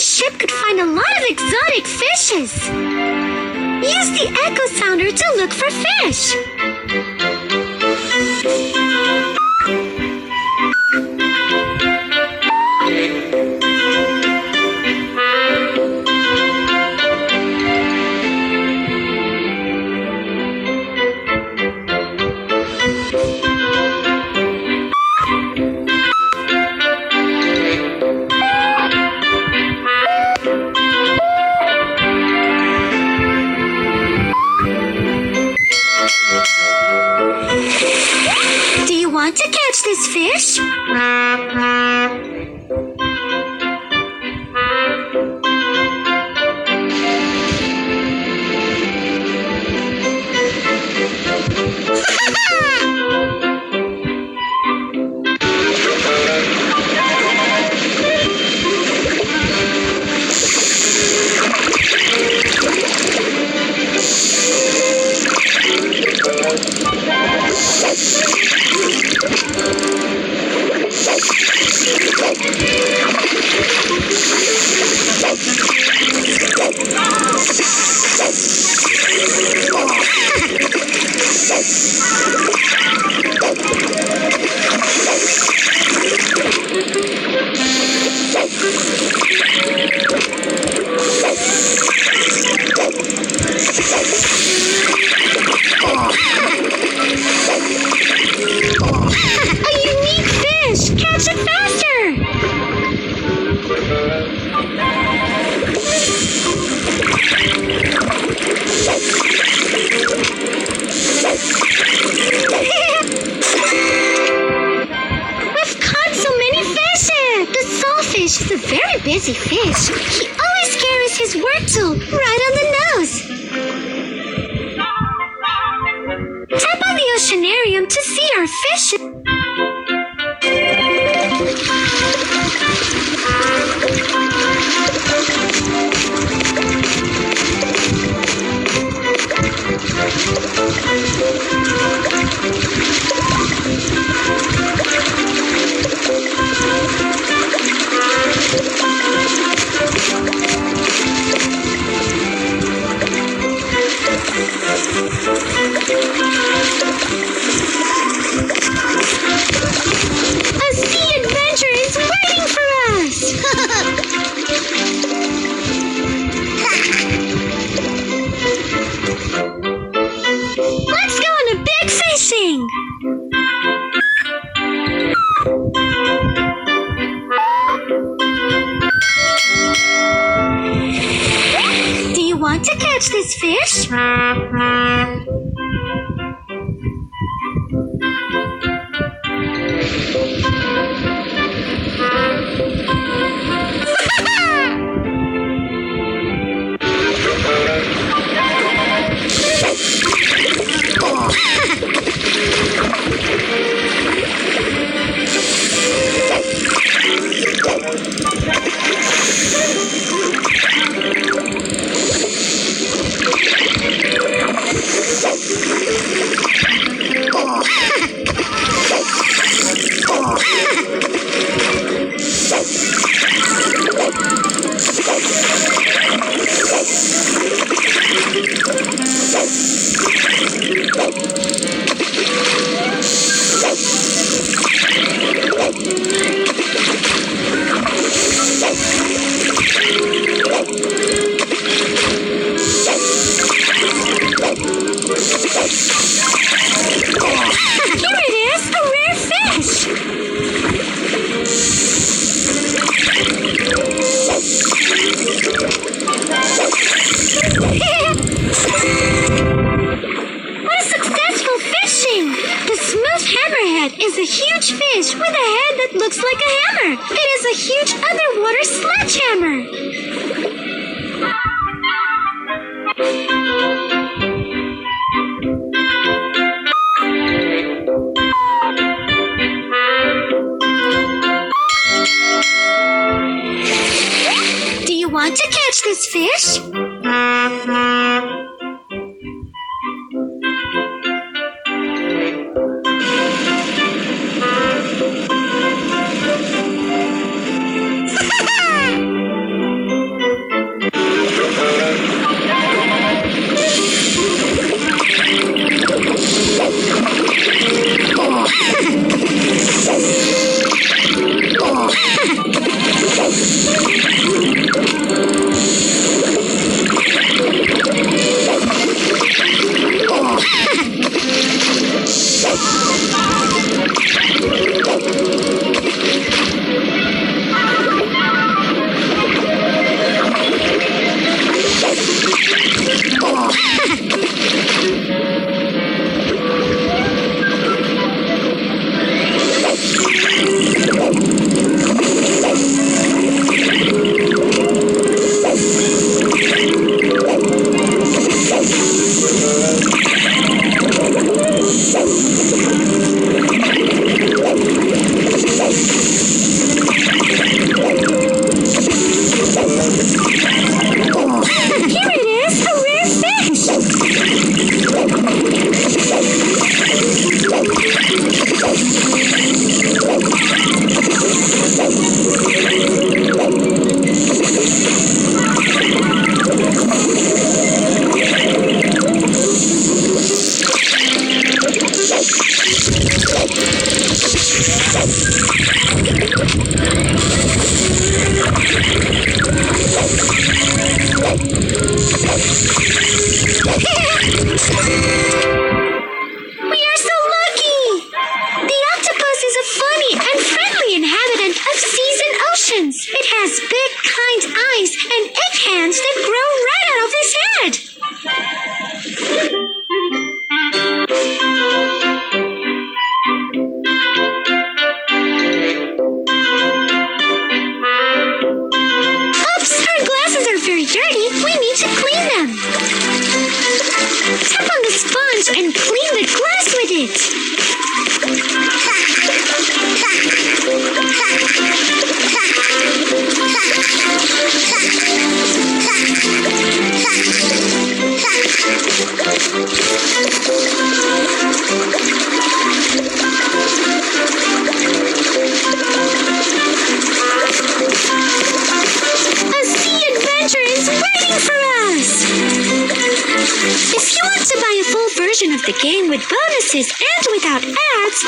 ship could find a lot of exotic fishes. Use the echo sounder to look for fish. Do you want to catch this fish? Is a very busy fish. He always carries his work tool right on the nose. Tap on the oceanarium to see our fish. Want to catch this fish? Is a huge fish with a head that looks like a hammer. It is a huge underwater sledgehammer. Do you want to catch this fish? eyes and egg hands that grow right out of his head. Oops, our glasses are very dirty. We need to clean them. Tap on the sponge and clean the glass with it. A sea adventure is waiting for us! If you want to buy a full version of the game with bonuses and without ads,